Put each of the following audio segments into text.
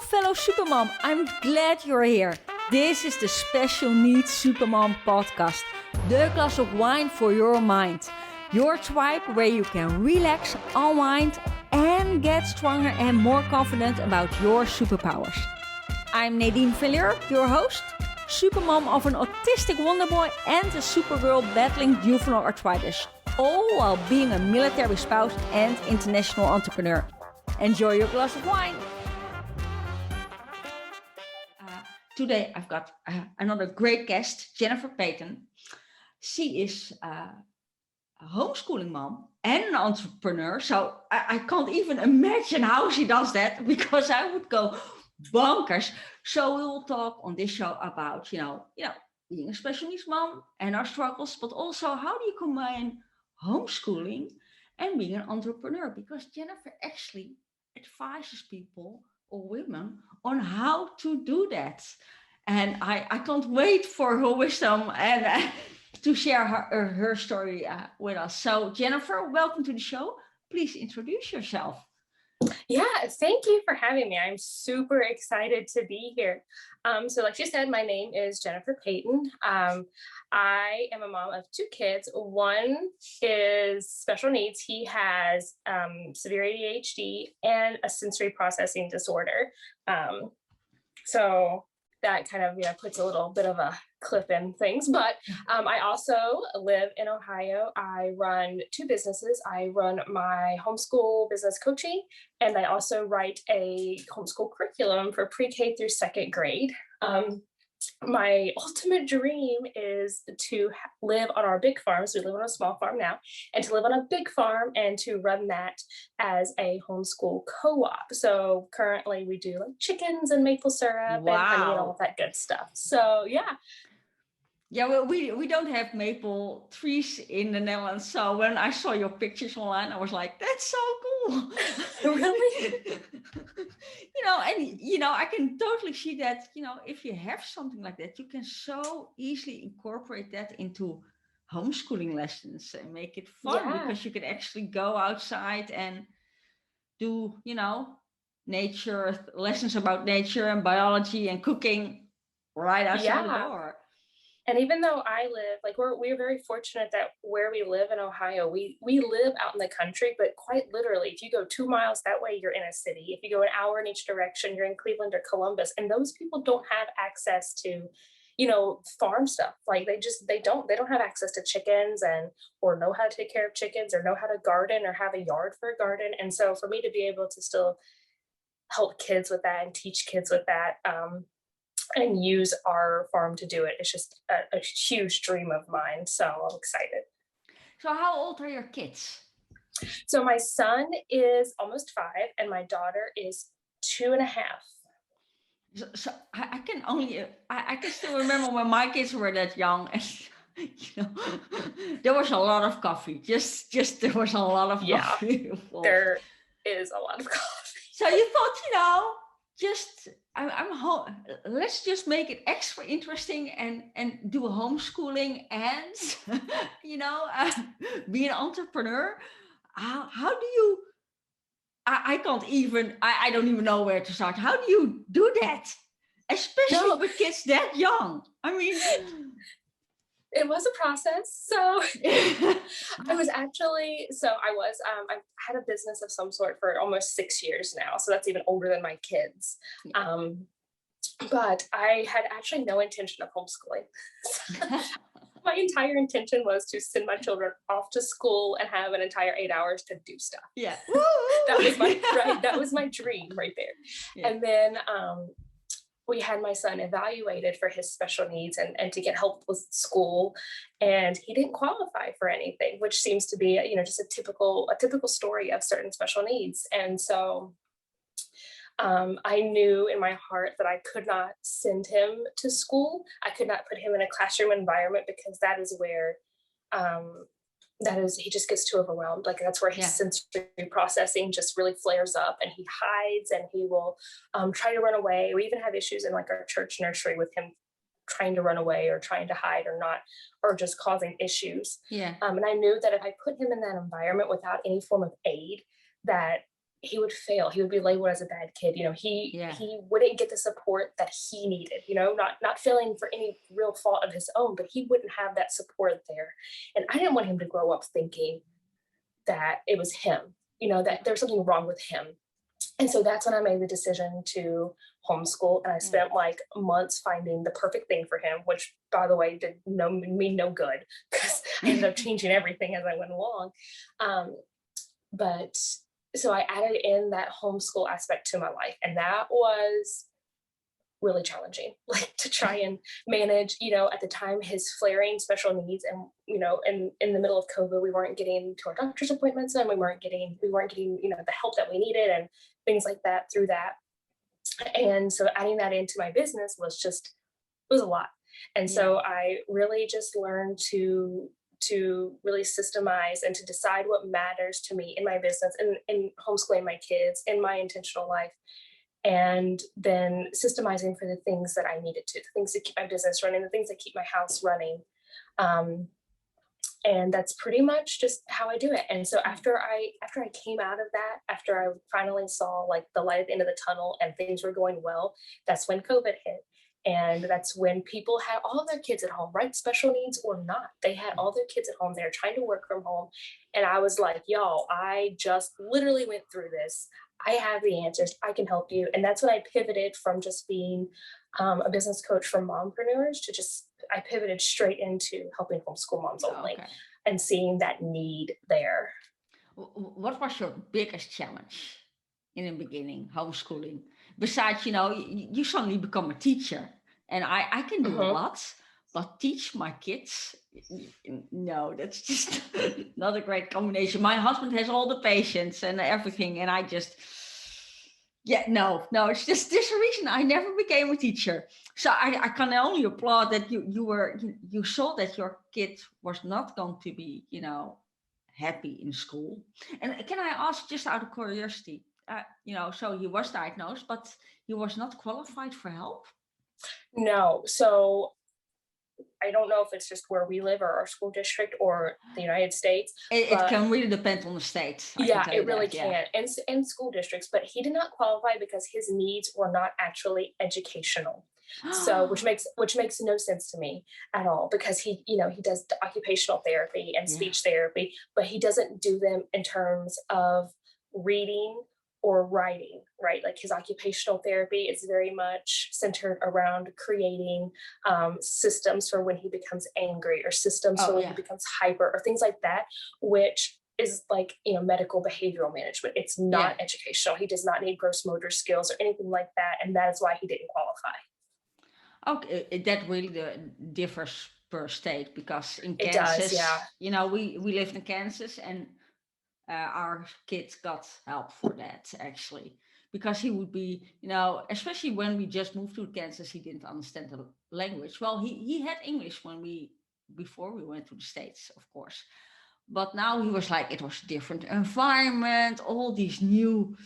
fellow Supermom, I'm glad you're here. This is the Special Needs Supermom podcast, the glass of wine for your mind. Your tribe where you can relax, unwind, and get stronger and more confident about your superpowers. I'm Nadine Villier, your host, supermom of an autistic wonderboy and a supergirl battling juvenile arthritis, all while being a military spouse and international entrepreneur. Enjoy your glass of wine. Today I've got another great guest, Jennifer Peyton. She is a homeschooling mom and an entrepreneur. So I can't even imagine how she does that, because I would go bonkers. So we will talk on this show about, being a special needs mom and our struggles, but also how do you combine homeschooling and being an entrepreneur? Because Jennifer actually advises people or women on how to do that. And I can't wait for her wisdom and to share her story with us. So Jennifer, welcome to the show. Please introduce yourself. Yeah, thank you for having me. I'm super excited to be here. So like you said, my name is Jennifer Peyton. I am a mom of two kids. One is special needs. He has severe ADHD and a sensory processing disorder. So that kind of puts a little bit of a clip in things. But I also live in Ohio. I run two businesses. I run my homeschool business coaching, and I also write a homeschool curriculum for pre-K through second grade. My ultimate dream is to live on our big farm. So we live on a small farm now, and to live on a big farm and to run that as a homeschool co-op. So currently we do like chickens and maple syrup and honey and all of that good stuff. So yeah. Yeah, well, we don't have maple trees in the Netherlands. So when I saw your pictures online, I was like, that's so cool. Really? I can totally see that, if you have something like that, you can so easily incorporate that into homeschooling lessons and make it fun, because you can actually go outside and do, nature lessons about nature and biology and cooking right outside the door. And even though I live, we're very fortunate that where we live in Ohio, we live out in the country, but quite literally, if you go 2 miles that way, you're in a city. If you go an hour in each direction, you're in Cleveland or Columbus. And those people don't have access to, farm stuff. Like they don't have access to chickens or know how to take care of chickens or know how to garden or have a yard for a garden. And so for me to be able to still help kids with that and teach kids with that, and use our farm to do it, it's just a huge dream of mine. So I'm excited. So how old are your kids? So my son is almost 5 and my daughter is 2.5. So I can still remember when my kids were that young, and there was a lot of coffee. Just there was a lot of coffee. There is a lot of coffee. So you thought, let's just make it extra interesting and do homeschooling and be an entrepreneur. How do you? I can't even. I don't even know where to start. How do you do that, especially with kids that young? I mean, it was a process. So I've had a business of some sort for almost 6 years now. So that's even older than my kids. But I had actually no intention of homeschooling. My entire intention was to send my children off to school and have an entire 8 hours to do stuff. Yeah. That was my dream right there. Yeah. And then, we had my son evaluated for his special needs and to get help with school, and he didn't qualify for anything, which seems to be just a typical story of certain special needs. And so I knew in my heart that I could not send him to school. I could not put him in a classroom environment, because that is where he just gets too overwhelmed. Like that's where his sensory processing just really flares up, and he hides and he will try to run away. We even have issues in like our church nursery with him trying to run away or trying to hide or just causing issues. Yeah. And I knew that if I put him in that environment without any form of aid, that he would fail. He would be labeled as a bad kid. Yeah. He wouldn't get the support that he needed, not failing for any real fault of his own, but he wouldn't have that support there. And I didn't want him to grow up thinking that it was him, that there's something wrong with him. And so that's when I made the decision to homeschool. And I spent like months finding the perfect thing for him, which, by the way, did me no good because I ended up changing everything as I went along. But so I added in that homeschool aspect to my life. And that was really challenging, like to try and manage, at the time, his flaring special needs. And, in the middle of COVID, we weren't getting to our doctor's appointments, and we weren't getting, the help that we needed and things like that through that. And so adding that into my business it was a lot. And so I really just learned to really systemize and to decide what matters to me in my business and in homeschooling my kids in my intentional life. And then systemizing for the things that I needed the things that keep my business running, the things that keep my house running. And that's pretty much just how I do it. And so after I came out of that, after I finally saw like the light at the end of the tunnel and things were going well, that's when COVID hit. And that's when people had all of their kids at home, right? Special needs or not. They had all their kids at home. They were trying to work from home. And I was like, y'all, I just literally went through this. I have the answers. I can help you. And that's when I pivoted from just being a business coach for mompreneurs to I pivoted straight into helping homeschool moms only and seeing that need there. What was your biggest challenge in the beginning, homeschooling? Besides, you suddenly become a teacher, and I can do a lot, but teach my kids, no, that's just not a great combination. My husband has all the patience and everything, and I just, no, it's just this reason I never became a teacher. So I can only applaud that you saw that your kid was not going to be, happy in school. And can I ask, just out of curiosity, so he was diagnosed, but he was not qualified for help? No. So I don't know if it's just where we live or our school district or the United States. It can really depend on the state. It really can. And school districts, but he did not qualify because his needs were not actually educational. So which makes no sense to me at all, because he does occupational therapy and speech therapy, but he doesn't do them in terms of reading or writing, right? Like his occupational therapy is very much centered around creating systems for when he becomes angry, or systems for when he becomes hyper, or things like that, which is like, medical behavioral management. It's not educational. He does not need gross motor skills or anything like that. And that is why he didn't qualify. Okay, that really differs per state, because in Kansas, we lived in Kansas, and our kids got help for that, actually, because he would be, especially when we just moved to Kansas, he didn't understand the language. Well, he had English before we went to the States, of course, but now he was like, it was a different environment, all these new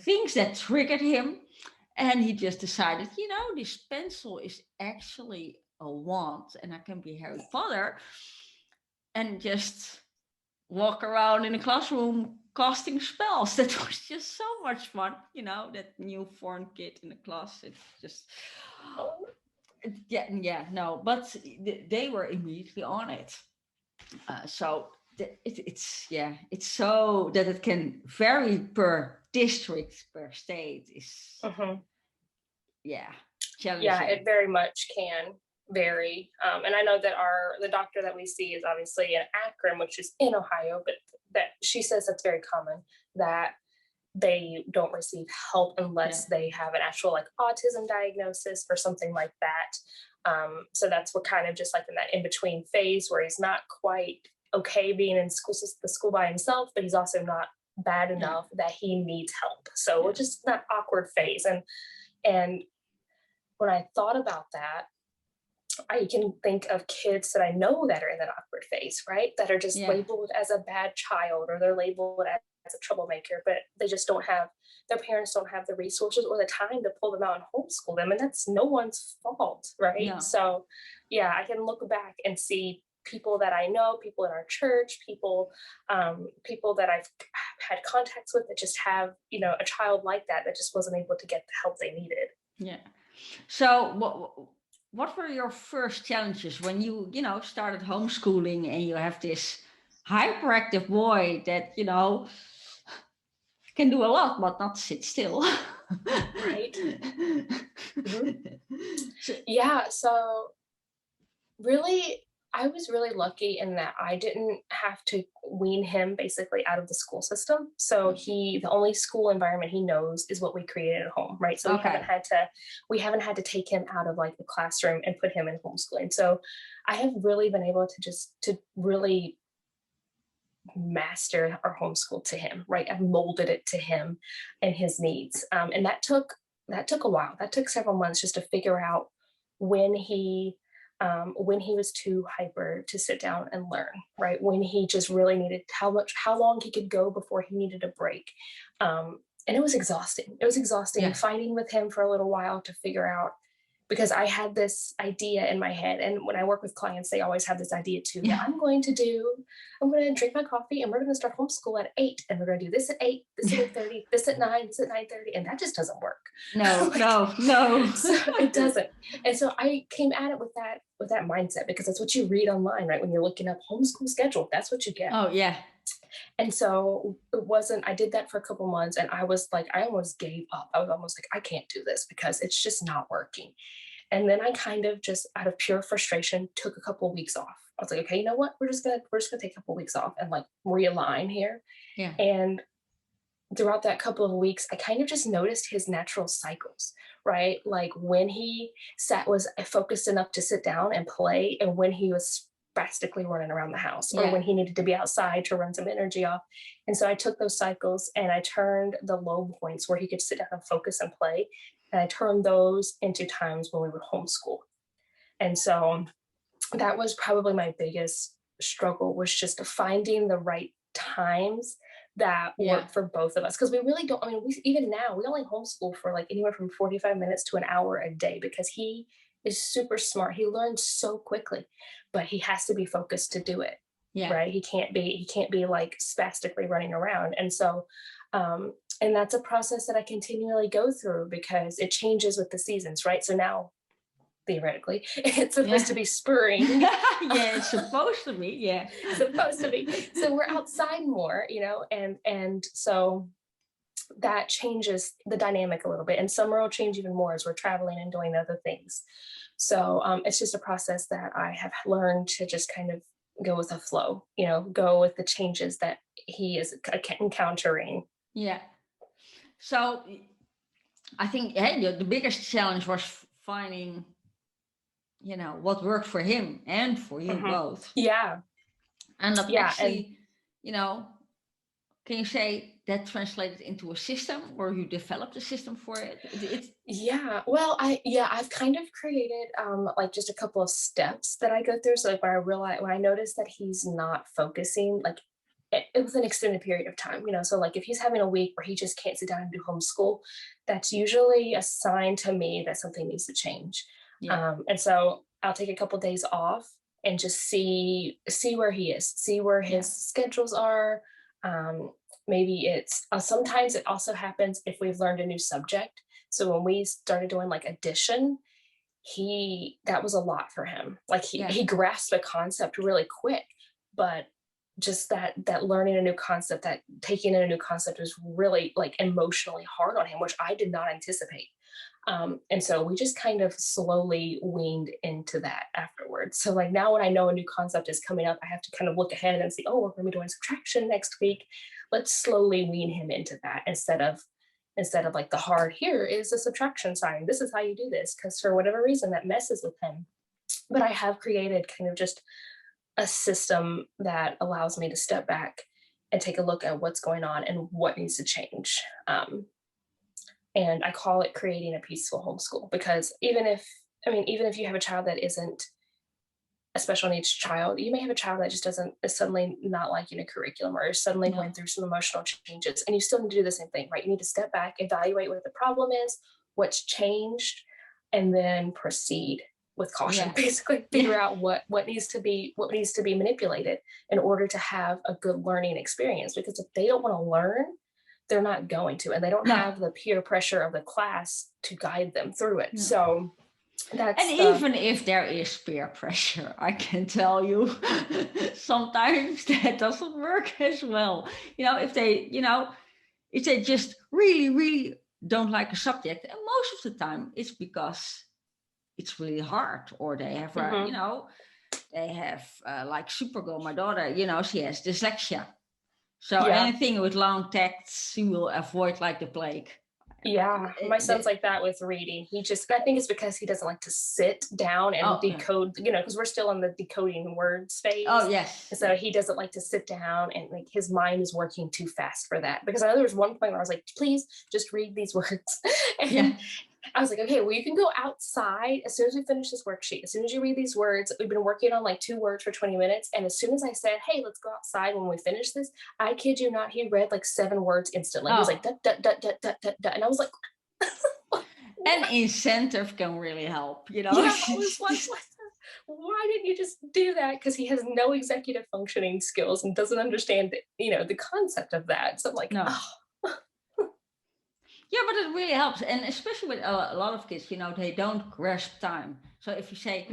things that triggered him. And he just decided, this pencil is actually a wand, and I can be Harry Potter and just walk around in a classroom casting spells. That was just so much fun, that new foreign kid in the class. It's just, but they were immediately on it. So it's so that it can vary per district, per state is challenging. Yeah, it very much can vary. And I know that the doctor that we see is obviously in Akron, which is in Ohio, but that she says that's very common, that they don't receive help unless they have an actual like autism diagnosis or something like that. So that's what kind of just like in that in-between phase where he's not quite okay being in the school by himself, but he's also not bad enough that he needs help. So we're just that awkward phase. And when I thought about that, I can think of kids that I know that are in that awkward phase, right? That are just labeled as a bad child, or they're labeled as a troublemaker, but they just their parents don't have the resources or the time to pull them out and homeschool them. And that's no one's fault, right? Yeah. So I can look back and see people that I know, people in our church, people that I've had contacts with that just have, a child like that just wasn't able to get the help they needed. Yeah. So what were your first challenges when you started homeschooling and you have this hyperactive boy that, can do a lot, but not sit still? Right. Yeah. So really, I was really lucky in that I didn't have to wean him basically out of the school system. So the only school environment he knows is what we created at home, right? So we haven't had to take him out of like the classroom and put him in homeschooling. So I have really been able to really master our homeschool to him, right? I've molded it to him and his needs. And that took a while. That took several months just to figure out when he was too hyper to sit down and learn, right? When he just really needed how long he could go before he needed a break. And it was exhausting. It was exhausting fighting with him for a little while to figure out, because I had this idea in my head. And when I work with clients, they always have this idea too. Yeah, I'm going to drink my coffee and we're going to start homeschool at 8. And we're going to do this at 8, this at 8:30, this at 9, this at 9:30. And that just doesn't work. No, no. So it doesn't. And so I came at it with that mindset, because that's what you read online, right? When you're looking up homeschool schedule, that's what you get. Oh, yeah. And so I did that for a couple months, and I was like, I almost gave up. I was almost like, I can't do this because it's just not working. And then I kind of just out of pure frustration took a couple of weeks off. I was like, okay, you know what? We're just gonna take a couple of weeks off and like realign here. Yeah. And throughout that couple of weeks, I kind of just noticed his natural cycles, right? Like when he was focused enough to sit down and play, and when he was spastically running around the house, or when he needed to be outside to run some energy off. And so I took those cycles and I turned the low points where he could sit down and focus and play, and I turned those into times when we would homeschool. And so that was probably my biggest struggle, was just finding the right times that work for both of us. Because we really don't, even now, we only homeschool for like anywhere from 45 minutes to an hour a day, because he is super smart. He learns so quickly, but he has to be focused to do it. Yeah. Right. He can't be like spastically running around. And so, and that's a process that I continually go through, because it changes with the seasons. Right. So now, theoretically, it's supposed to be spring. Yeah, it's supposed to be. Yeah. Supposed to be. So we're outside more, and so that changes the dynamic a little bit. And summer will change even more as we're traveling and doing other things. So it's just a process that I have learned to just kind of go with the flow, go with the changes that he is encountering. Yeah. So I think the biggest challenge was finding, what worked for him and for you both. Yeah. And actually, can you say that translated into a system, or you developed a system for it? Yeah. Well, I've kind of created like just a couple of steps that I go through. So like when I notice that he's not focusing, like it was an extended period of time, so like if he's having a week where he just can't sit down and do homeschool, that's usually a sign to me that something needs to change. Yeah. And so I'll take a couple of days off and just see where he is, see where his schedules are. Maybe it's sometimes it also happens if we've learned a new subject. So when we started doing like addition, that was a lot for him. Like he grasped the concept really quick, but just that learning a new concept, that taking in a new concept was really like emotionally hard on him, which I did not anticipate. And so we just kind of slowly weaned into that afterwards. So like now when I know a new concept is coming up, I have to kind of look ahead and see, oh, we're going to be doing subtraction next week. Let's slowly wean him into that instead of like the hard, here is a subtraction sign, this is how you do this, because for whatever reason that messes with him. But I have created kind of just a system that allows me to step back and take a look at what's going on and what needs to change. And I call it creating a peaceful homeschool, because even if you have a child that isn't a special needs child, you may have a child that just is suddenly not liking a curriculum, or is suddenly going through some emotional changes, and you still need to do the same thing, right? You need to step back, evaluate what the problem is, what's changed, and then proceed with caution, Yeah. basically Yeah. figure out what needs to be manipulated in order to have a good learning experience. Because if they don't want to learn, they're not going to, and they don't No. have the peer pressure of the class to guide them through it. No. So And even if there is peer pressure, I can tell you, sometimes that doesn't work as well. If they just really, really don't like a subject, and most of the time it's because it's really hard, or they have, like Supergirl, my daughter, she has dyslexia. So anything with long texts, she will avoid like the plague. Yeah, my son's like that with reading. I think it's because he doesn't like to sit down and decode, because we're still in the decoding words phase. Oh, yes. And so he doesn't like to sit down, and like his mind is working too fast for that. Because I know there was one point where I was like, please just read these words. And I was like, okay, well, you can go outside as soon as we finish this worksheet. As soon as you read these words, we've been working on like 2 words for 20 minutes. And as soon as I said, hey, let's go outside when we finish this, I kid you not, he read like 7 words instantly. He was like, and I was like, an incentive can really help, Yeah, I was like, why didn't you just do that? Because he has no executive functioning skills and doesn't understand, the concept of that. So I'm like, no. Yeah, but it really helps. And especially with a lot of kids, they don't grasp time. So if you say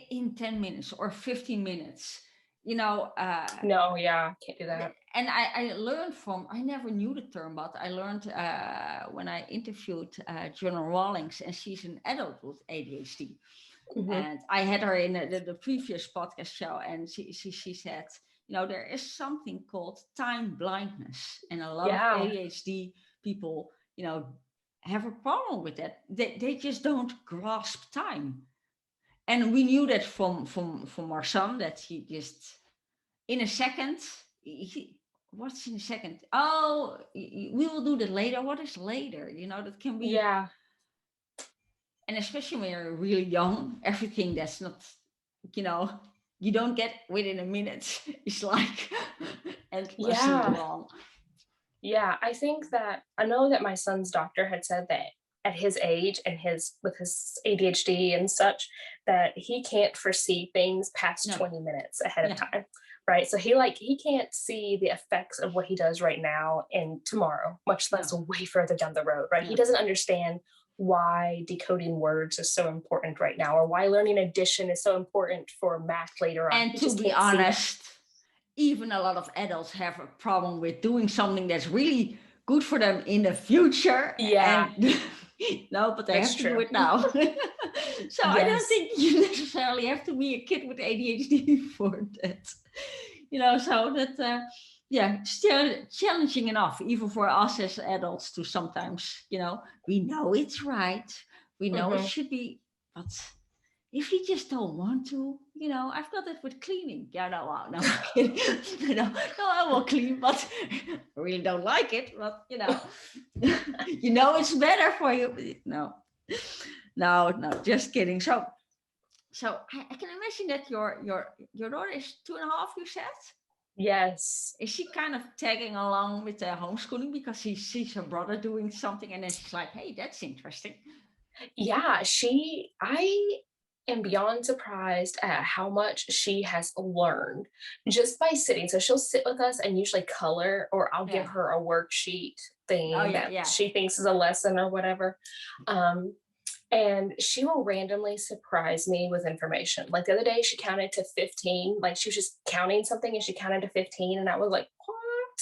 in 10 minutes or 15 minutes, no, can't do that. And I learned I never knew the term, but I learned when I interviewed Joanna Rawlings, and she's an adult with ADHD. And I had her in the previous podcast show, and she said, there is something called time blindness. And a lot of ADHD people, have a problem with that. They just don't grasp time. And we knew that from our son, that he just, in a second, what's in a second? Oh, we will do that later. What is later? That can be. Yeah. And especially when you're really young, everything that's not, you don't get within a minute. It's like endlessly long. Yeah, I know that my son's doctor had said that at his age and with his ADHD and such, that he can't foresee things past 20 minutes ahead of time. Right. So he can't see the effects of what he does right now and tomorrow, much less way further down the road. Right. He doesn't understand why decoding words is so important right now, or why learning addition is so important for math later on. And to be honest, even a lot of adults have a problem with doing something that's really good for them in the future. Yeah. No, but they have to do it now. So I don't think you necessarily have to be a kid with ADHD for that. So that, it's challenging enough, even for us as adults, to sometimes, we know it's right. We know it should be, but if you just don't want to, I've got it with cleaning. Yeah, no, I'm kidding. No, I will clean, but I really don't like it. But it's better for you. No, just kidding. So I can imagine that your daughter is 2.5, you said? Yes. Is she kind of tagging along with the homeschooling because she sees her brother doing something, and then she's like, hey, that's interesting? Yeah, I am beyond surprised at how much she has learned just by sitting. So she'll sit with us and usually color, or I'll give her a worksheet thing that she thinks is a lesson or whatever. And she will randomly surprise me with information. Like the other day, she counted to 15. Like she was just counting something and she counted to 15. And I was like, what?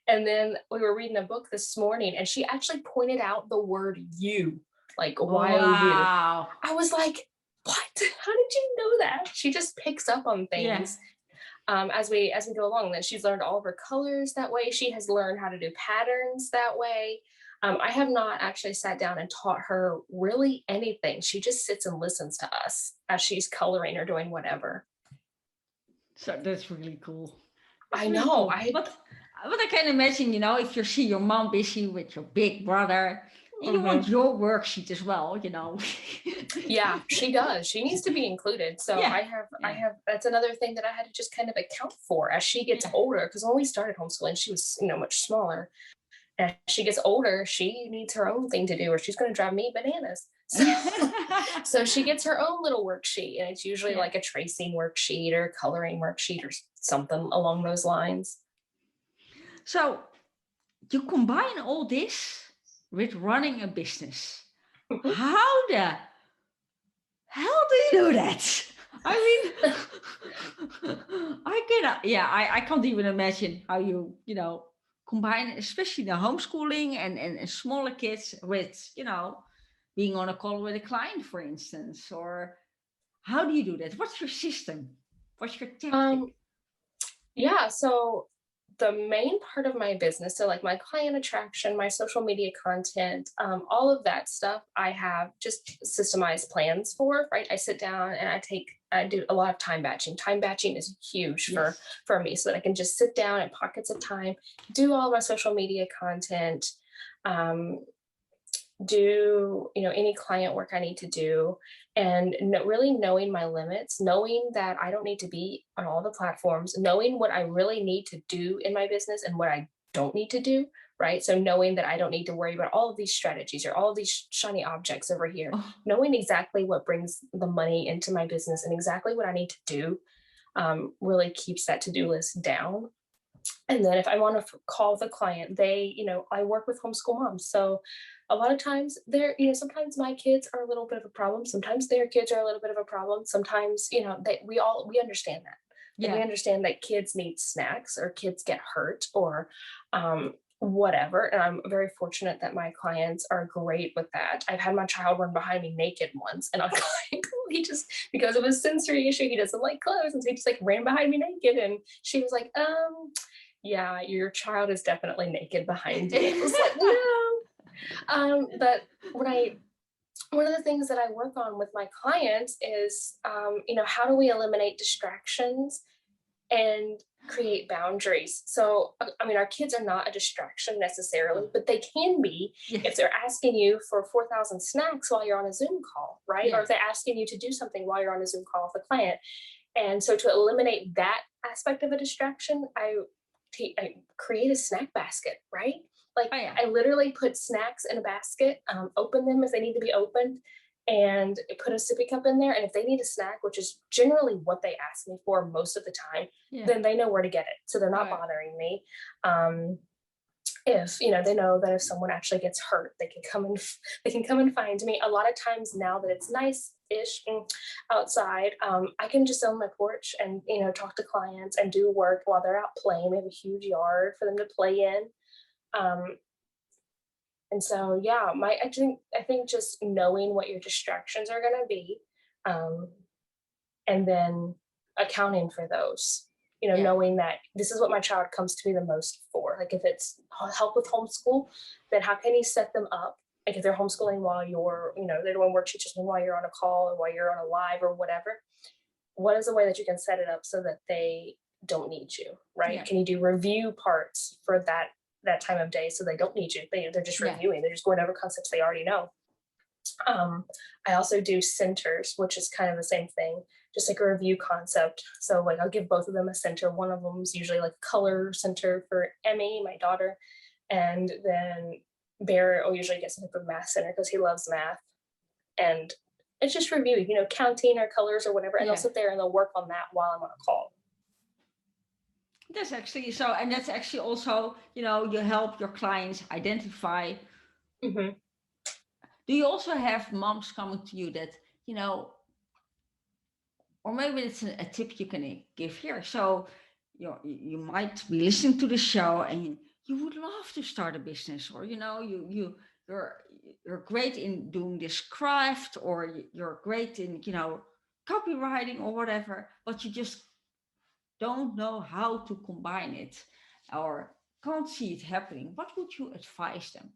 And then we were reading a book this morning, and she actually pointed out the word you, like Y-O-U. Wow. I was like, what? How did you know that? She just picks up on things as we go along. That she's learned all of her colors that way. She has learned how to do patterns that way. I have not actually sat down and taught her really anything. She just sits and listens to us as she's coloring or doing whatever. So that's really cool. I know. But I can imagine, if you see your mom busy with your big brother, you want your worksheet as well, Yeah, she does. She needs to be included. So I have, that's another thing that I had to just kind of account for as she gets older. Because when we started homeschooling, she was, much smaller. As she gets older, she needs her own thing to do, or she's going to drive me bananas. So she gets her own little worksheet, and it's usually Yeah. like a tracing worksheet or a coloring worksheet or something along those lines. So you combine all this with running a business. Mhm. How the hell do you do that? I mean, I cannot, yeah, I can't even imagine how you know, combine, especially the homeschooling and smaller kids with, you know, being on a call with a client, for instance, or how do you do that? What's your system? What's your tactic? Um, yeah, so the main part of my business, so like my client attraction, my social media content, all of that stuff, I have just systemized plans for, right? I sit down and I do a lot of time batching. Time batching is huge Yes. for me, so that I can just sit down in pockets of time, do all my social media content, um, do any client work I need to do, and really knowing my limits, knowing that I don't need to be on all the platforms, knowing what I really need to do in my business and what I don't need to do, right? So knowing that I don't need to worry about all of these strategies or all of these shiny objects over here, Oh, knowing exactly what brings the money into my business and exactly what I need to do, really keeps that to-do list down. And then if I want to call the client, I work with homeschool moms. So a lot of times sometimes my kids are a little bit of a problem. Sometimes their kids are a little bit of a problem. Sometimes, we understand that. Like, we yeah. understand that kids need snacks or kids get hurt or whatever. And I'm very fortunate that my clients are great with that. I've had my child run behind me naked once, and he just, because of a sensory issue, he doesn't like clothes. And so he just like ran behind me naked. And she was like, yeah, your child is definitely naked behind you. It was like, no. But one of the things that I work on with my clients is, how do we eliminate distractions and create boundaries? So, I mean, our kids are not a distraction necessarily, but they can be Yeah. if they're asking you for 4,000 snacks while you're on a Zoom call, right? Yeah. Or if they're asking you to do something while you're on a Zoom call with a client. And so to eliminate that aspect of a distraction, I create a snack basket, right? Like, Oh, yeah. I literally put snacks in a basket, open them if they need to be opened, and put a sippy cup in there. And if they need a snack, which is generally what they ask me for most of the time, Yeah. then they know where to get it. So they're not Right. bothering me. If they know that if someone actually gets hurt, they can come and find me. A lot of times now that it's nice-ish outside, I can just sit on my porch and talk to clients and do work while they're out playing. We have a huge yard for them to play in. um, and so, yeah, I think just knowing what your distractions are going to be, um, and then accounting for those, Yeah. knowing that this is what my child comes to me the most for. Like, if it's help with homeschool, then how can you set them up? Like, if they're homeschooling while they're doing worksheets while you're on a call or while you're on a live or whatever, what is a way that you can set it up so that they don't need you, right? Yeah. Can you do review parts for that time of day so they don't need you? They're just Yeah. reviewing. They're just going over concepts they already know. I also do centers, which is kind of the same thing, just like a review concept. So like I'll give both of them a center. One of them is usually like color center for Emmy, my daughter, and then Bear will usually get some type of math center because he loves math. And it's just reviewing, counting our colors or whatever, and they'll Yeah. sit there and they'll work on that while I'm on a call. That's actually so, and that's actually also, you help your clients identify. Mm-hmm. Do you also have moms coming to you that, or maybe it's a tip you can give here? So you might be listening to the show and you would love to start a business, or you're you're great in doing this craft, or you're great in copywriting or whatever, but you just don't know how to combine it or can't see it happening. What would you advise them?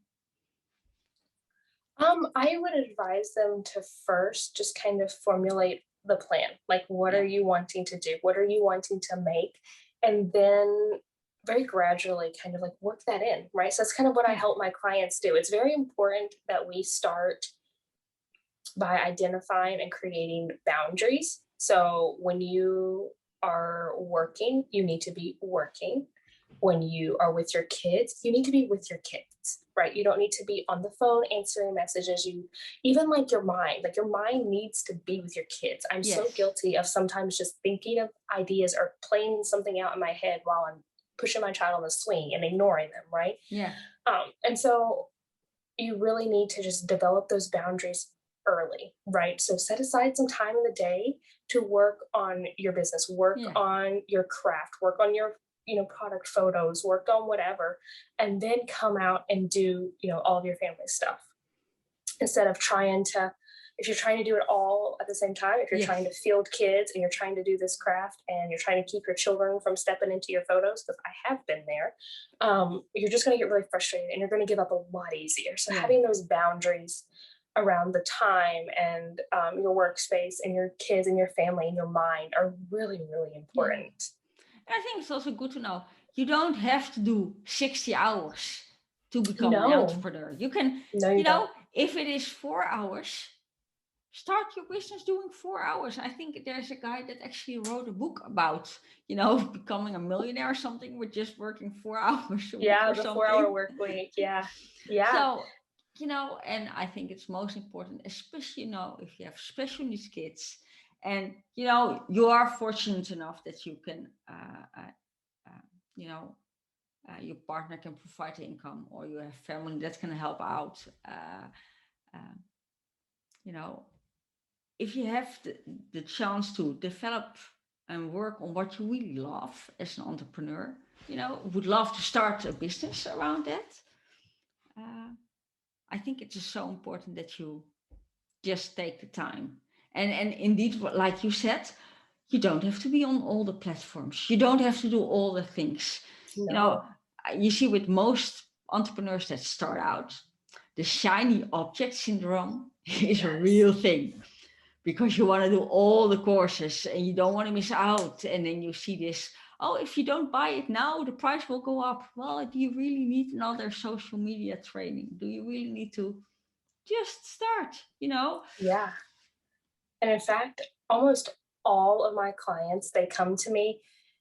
I would advise them to first just kind of formulate the plan. Like, what Yeah. are you wanting to do? What are you wanting to make? And then very gradually kind of like work that in, right? So that's kind of what I Yeah. help my clients do. It's very important that we start by identifying and creating boundaries. So when you are working, you need to be working. when you are with your kids, you need to be with your kids, right? You don't need to be on the phone answering messages. You even like your mind needs to be with your kids. I'm so Yes. guilty of sometimes just thinking of ideas or playing something out in my head while I'm pushing my child on the swing and ignoring them, right? Yeah. And so you really need to just develop those boundaries early, right? So set aside some time in the day to work on your business, work Yeah. on your craft, work on your product photos, work on whatever, and then come out and do all of your family stuff instead of trying to if you're trying to do it all at the same time, if you're Yes. trying to field kids and you're trying to do this craft and you're trying to keep your children from stepping into your photos, because I have been there, you're just going to get really frustrated and you're going to give up a lot easier. So Yeah. having those boundaries around the time and your workspace and your kids and your family and your mind are really, really important. I think it's also good to know you don't have to do 60 hours to become an No, entrepreneur. You can, no, you don't. if it is 4 hours, start your business doing 4 hours. I think there's a guy that actually wrote a book about, becoming a millionaire or something with just working 4 hours a week Yeah, or the 4 hour something. work week. Yeah. Yeah. So, and I think it's most important, especially, if you have special needs kids and, you are fortunate enough that you can, you know, your partner can provide income or you have family that can help out. Uh, you know, if you have the chance to develop and work on what you really love as an entrepreneur, would love to start a business around that. I think it is so important that you just take the time. And indeed, like you said, you don't have to be on all the platforms. You don't have to do all the things. No. You see with most entrepreneurs that start out, the shiny object syndrome is a real thing because you want to do all the courses and you don't want to miss out. And then you see this, oh, if you don't buy it now, the price will go up. Well, do you really need another social media training? Do you really need to just start, Yeah. And in fact, almost all of my clients, they come to me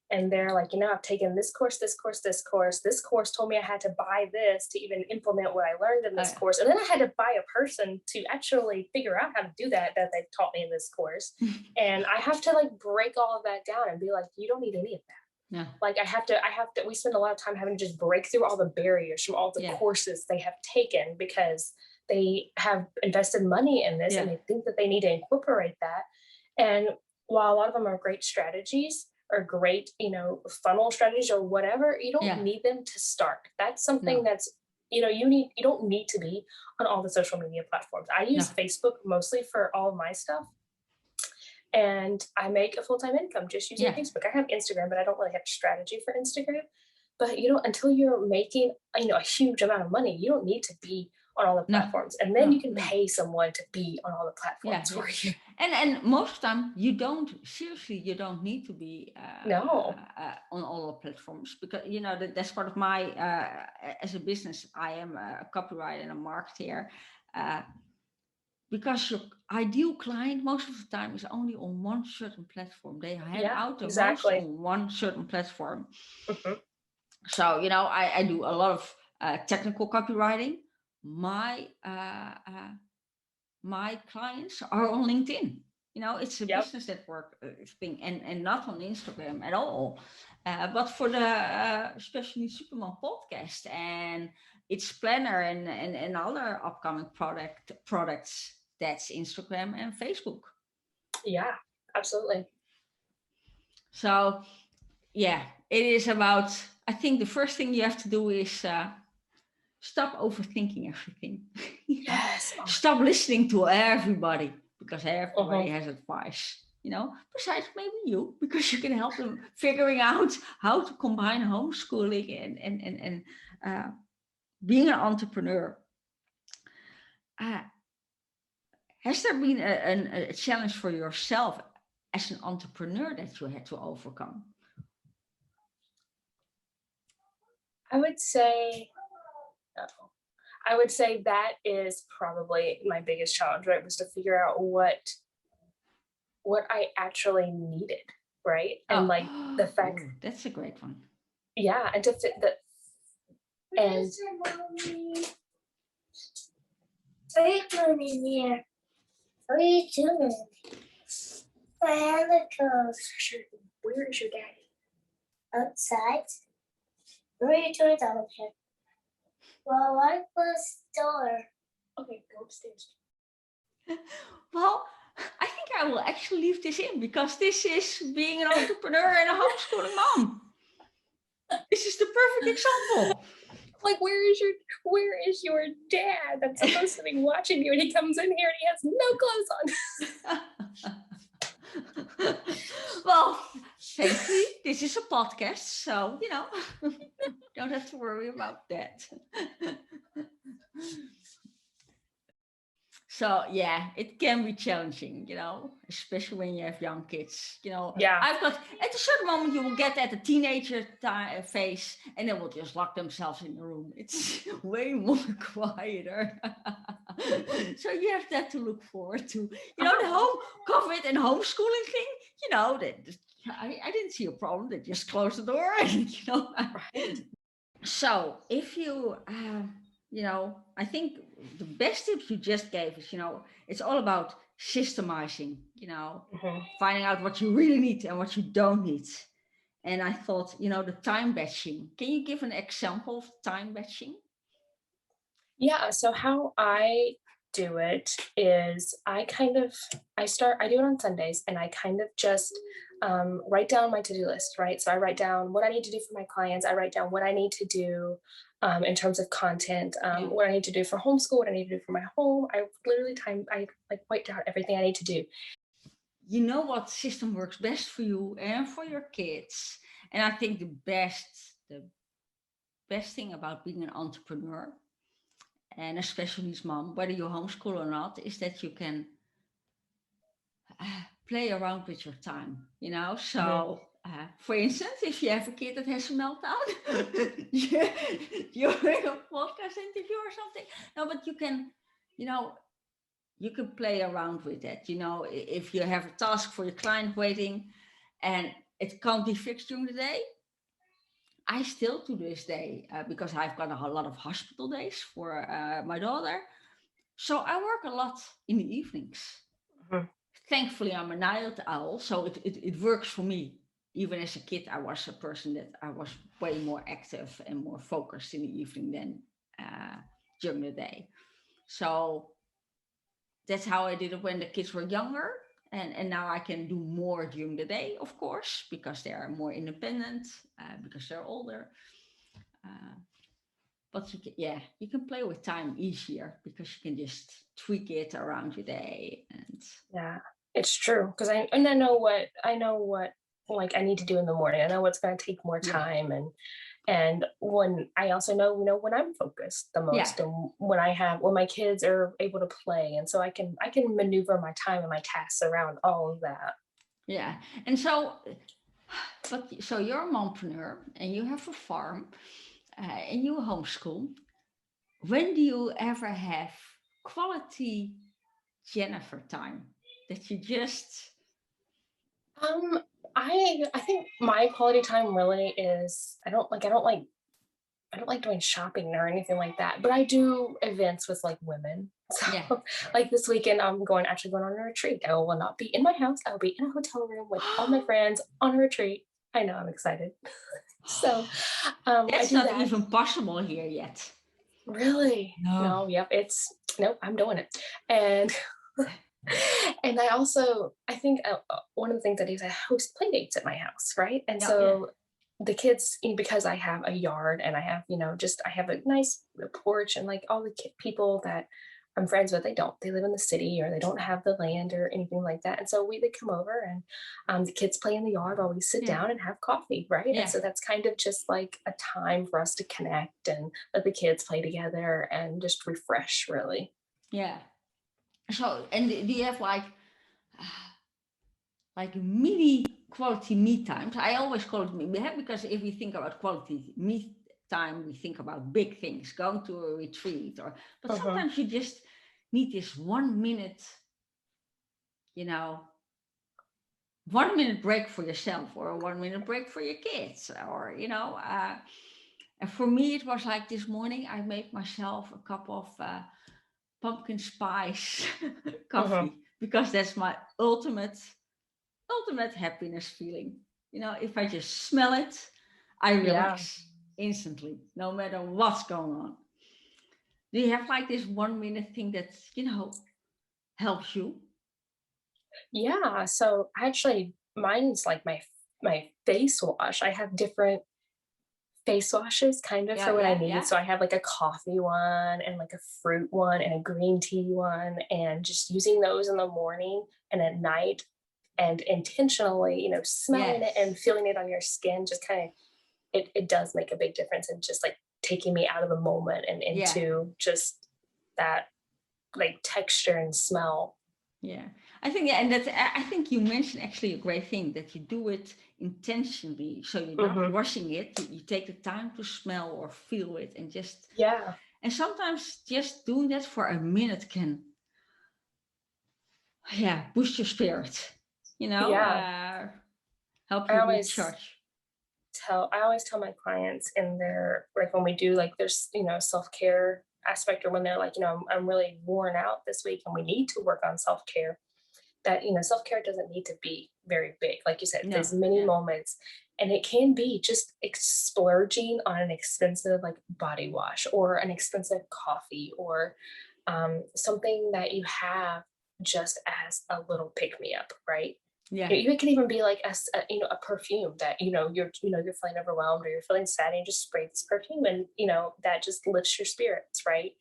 and they're like, I've taken this course, this course, this course. This course told me I had to buy this to even implement what I learned in this Yeah. course. And then I had to buy a person to actually figure out how to do that they taught me in this course. And I have to break all of that down and be like, you don't need any of that. Yeah. Like I have to, we spend a lot of time having to just break through all the barriers from all the courses they have taken because they have invested money in this and they think that they need to incorporate that. And while a lot of them are great strategies or great, funnel strategies or whatever, you don't need them to start. That's something that's, you don't need to be on all the social media platforms. I use Facebook mostly for all of my stuff. And I make a full-time income just using Facebook. I have Instagram, but I don't really have a strategy for Instagram. But until you're making a huge amount of money, you don't need to be on all the platforms. And then you can pay someone to be on all the platforms for you. And most of the time you don't need to be No. on all the platforms because that's part of my as a business. I am a copywriter and a marketer. Because your ideal client most of the time is only on one certain platform. They hang out the most on one certain platform. Mm-hmm. So, I do a lot of technical copywriting. My clients are on LinkedIn. It's a business network thing and not on Instagram at all. But for the especially Superman podcast and its planner and other upcoming products, that's Instagram and Facebook. Yeah, absolutely. So, yeah, it is about, I think the first thing you have to do is stop overthinking everything. Yes. Stop listening to everybody because everybody has advice. Besides maybe you, because you can help them figuring out how to combine homeschooling and being an entrepreneur. Has there been a challenge for yourself as an entrepreneur that you had to overcome? I would say that is probably my biggest challenge, right? Was to figure out what I actually needed, right? And the fact that's a great one. yeah, and to fit the, and Wait, mommy, here. What are you doing? My hand goes where is your daddy? outside. What are you doing down here? Well, I closed the door. Okay, go upstairs. Well, I think I will actually leave this in because this is being an entrepreneur and a homeschooling mom. This is the perfect example. Like, where is your dad that's supposed to be watching you, and he comes in here and he has no clothes on? Well, thankfully, this is a podcast, so, don't have to worry about that. So, yeah, it can be challenging, especially when you have young kids. Yeah. I've got, at a certain moment, you will get at the teenager phase, and they will just lock themselves in the room. It's way more quieter. So you have that to look forward to. The home COVID and homeschooling thing, I didn't see a problem. They just closed the door. Right. So if you, I think the best tips you just gave is, it's all about systemizing, finding out what you really need and what you don't need. And I thought, the time batching. Can you give an example of time batching? Yeah, so how I do it is I do it on Sundays, and I kind of just write down my to-do list, right? So I write down what I need to do for my clients. I write down what I need to do in terms of content, what I need to do for homeschool, what I need to do for my home. I literally write down everything I need to do. You know what system works best for you and for your kids. And I think the best thing about being an entrepreneur, and especially as mom, whether you homeschool or not, is that you can play around with your time, So, for instance, if you have a kid that has a meltdown, you're in a podcast interview or something. No, but you can, you can play around with that. If you have a task for your client waiting and it can't be fixed during the day, I still to this day, because I've got a lot of hospital days for my daughter. So I work a lot in the evenings. Mhm. Thankfully, I'm a night owl, so it works for me. Even as a kid, I was a person that I was way more active and more focused in the evening than during the day. So that's how I did it when the kids were younger. And now I can do more during the day, of course, because they are more independent, because they're older. But you can play with time easier because you can just tweak it around your day. And yeah, it's true, because I know what like I need to do in the morning. I know what's going to take more time, and when I also know when I'm focused the most, and when my kids are able to play, and so I can maneuver my time and my tasks around all of that. Yeah, and so you're a mompreneur and you have a farm and you homeschool. When do you ever have quality Jennifer time that you just? I think my quality time really is I don't like doing shopping or anything like that, but I do events with like women. So like this weekend, I'm actually going on a retreat. I will not be in my house. I will be in a hotel room with all my friends on a retreat. I know, I'm excited. So That's not even possible here yet. Really? No, yep. Nope, I'm doing it. And and I think one of the things I do is I host play dates at my house, right? And so the kids, because I have a yard and I have, I have a nice porch, and like all the people that I'm friends with, they live in the city or they don't have the land or anything like that. And so they come over, and the kids play in the yard while we sit down and have coffee, right? And so that's kind of just like a time for us to connect and let the kids play together and just refresh, really. Yeah. So, and do you have like mini quality me times? I always call it me, because if we think about quality me time, we think about big things, going to a retreat, but sometimes you just need this 1 minute, 1 minute break for yourself, or a 1 minute break for your kids, or and for me it was like this morning I made myself a cup of pumpkin spice Hmm. coffee, because that's my ultimate happiness feeling. If I just smell it, I Yeah. relax instantly, no matter what's going on. Do you have like this 1 minute thing that helps you? Yeah. So actually mine's like my face wash. I have different face washes kind of for Yeah, what I yeah, need. yeah. So I have like a coffee one and like a fruit one and a green tea one, and just using those in the morning and at night, and intentionally, smelling it Yes. and feeling it on your skin, just kind of, it does make a big difference in just like taking me out of the moment and Yeah. into just that like texture and smell. Yeah, I think, yeah, and I think you mentioned actually a great thing, that you do it intentionally, so you're not Hmm. rushing it. You take the time to smell or feel it, and Yeah. sometimes just doing that for a minute can, yeah, boost your spirit. You know, Yeah. uh, help I you always recharge. I always tell my clients in their, like when we do like there's, self-care aspect, or when they're like, I'm really worn out this week and we need to work on self-care, that, self-care doesn't need to be very big. Like you said, No, there's many yeah, moments, and it can be just splurging on an expensive like body wash or an expensive coffee, or something that you have just as a little pick me up, right? yeah, It could even be like a perfume that you're feeling overwhelmed or you're feeling sad, and you just spray this perfume, and that just lifts your spirits, right?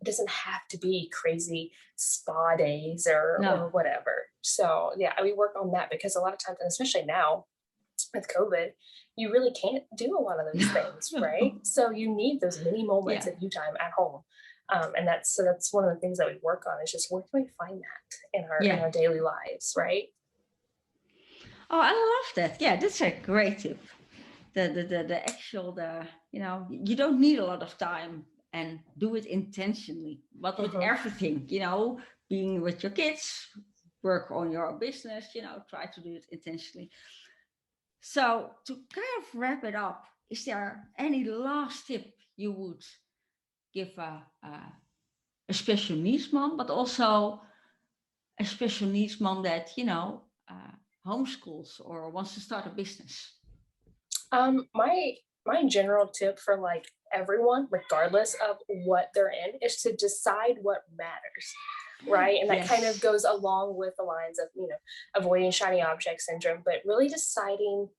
It doesn't have to be crazy spa days no, or whatever. So yeah, we work on that, because a lot of times, and especially now with COVID, you really can't do a lot of those things, right? no. So you need those mini moments Yeah, of you time at home. And that's one of the things that we work on, is just where can we find that in yeah. our daily lives, right? Oh, I love that. Yeah, that's a great tip. The actual, you don't need a lot of time, and do it intentionally, but with Hmm. everything, being with your kids, work on your business, try to do it intentionally. So to kind of wrap it up, is there any last tip you would give a special needs mom, but also a special needs mom that homeschools or wants to start a business? My general tip for like everyone, regardless of what they're in, is to decide what matters, right? And that kind of Yes. goes along with the lines of avoiding shiny object syndrome, but really deciding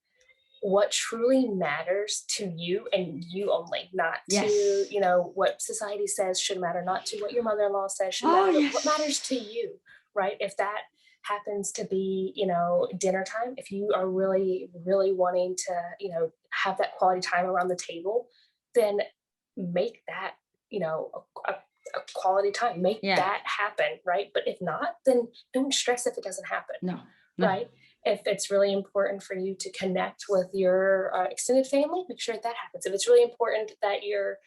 what truly matters to you and you only, not to Yes. what society says should matter, not to what your mother-in-law says should Oh, matter, but what matters to yes. you, right? If that happens to be dinner time, if you are really really wanting to have that quality time around the table, then make that a quality time, make Yeah. that happen, right? But if not, then don't stress if it doesn't happen, No. No. right? If it's really important for you to connect with your extended family, make sure that happens. If it's really important that your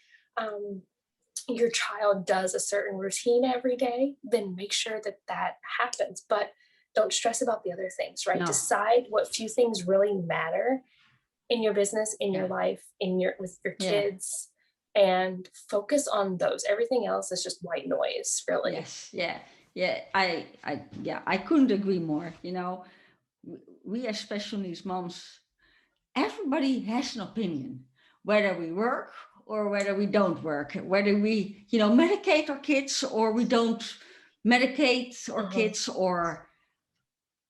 child does a certain routine every day, then make sure that that happens. But don't stress about the other things, right? No. Decide what few things really matter in your business, in your Yeah. life, with your Yeah. kids, and focus on those. Everything else is just white noise, really. Yes. Yeah. Yeah. I couldn't agree more. We as special needs moms, everybody has an opinion, whether we work or whether we don't work, whether we, medicate our kids or we don't medicate our Mhm. kids, or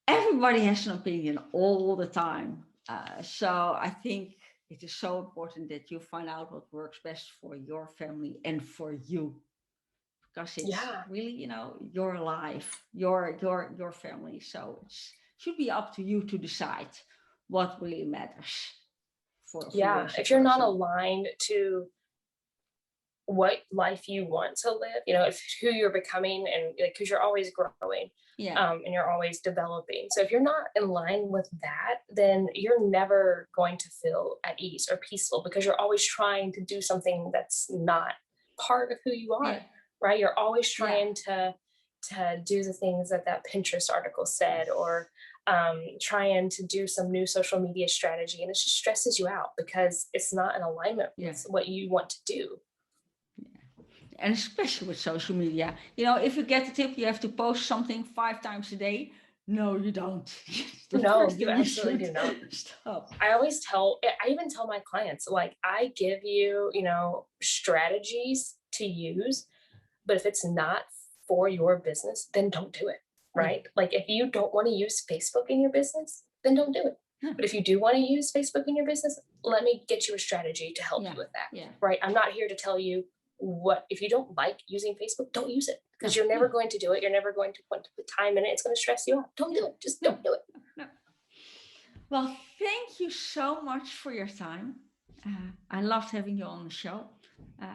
everybody has an opinion all the time. So I think it is so important that you find out what works best for your family and for you, because it's Yeah. really, your life, your family. So it should be up to you to decide what really matters for you Yeah. as a If you're not person. aligned to what life you want to live, if who you're becoming, and because you're always growing, Yeah, and you're always developing. So if you're not in line with that, then you're never going to feel at ease or peaceful, because you're always trying to do something that's not part of who you yeah, are, right? You're always yeah, trying to do the things that Pinterest article said, or trying to do some new social media strategy, and it just stresses you out because it's not in alignment with what you want to do. And especially with social media, if you get the tip, you have to post something 5 times a day. No, you don't. No, you absolutely do not. Stop. I even tell my clients, like, I give you, strategies to use, but if it's not for your business, then don't do it, right? Like, if you don't want to use Facebook in your business, then don't do it. But if you do want to use Facebook in your business, let me get you a strategy to help you with that, right? I'm not here to tell you if you don't like using Facebook, don't use it, because you're never going to do it. You're never going to want to put time in it. It's going to stress you out. Don't do it. Just don't do it. No. Well, thank you so much for your time. I loved having you on the show.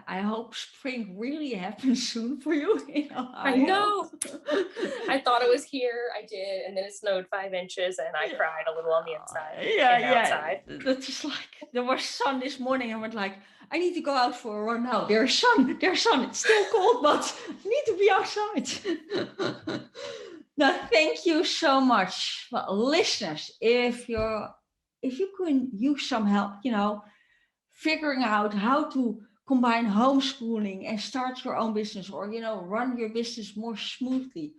I hope spring really happens soon for you in Ohio. I know. I thought it was here. I did. And then it snowed 5 inches and I cried a little on the inside. Outside. That's just like, there was sun this morning. I went like, I need to go out for a run now. There's sun. It's still cold, but I need to be outside. Now, thank you so much. Well, listeners, if you can use some help, figuring out how to combine homeschooling and start your own business, or, run your business more smoothly,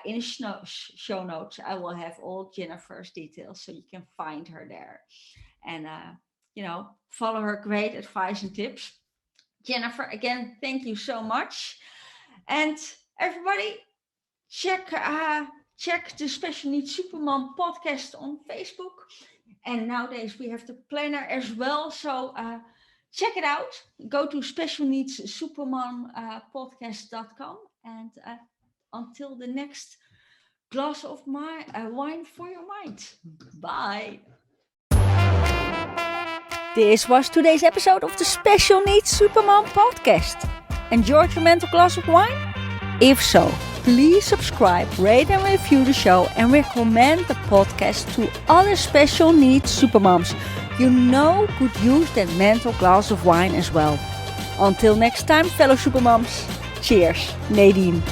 in the show notes, I will have all Jennifer's details so you can find her there. And, follow her great advice and tips. Jennifer, again, thank you so much. And everybody, check the Special Needs Supermom podcast on Facebook. And nowadays we have the planner as well. So check it out. Go to specialneedssupermompodcast.com. And until the next glass of wine for your mind. Bye. This was today's episode of the Special Needs Supermom podcast. Enjoyed your mental glass of wine? If so, please subscribe, rate and review the show, and recommend the podcast to other special needs supermoms could use that mental glass of wine as well. Until next time, fellow supermoms. Cheers, Nadine.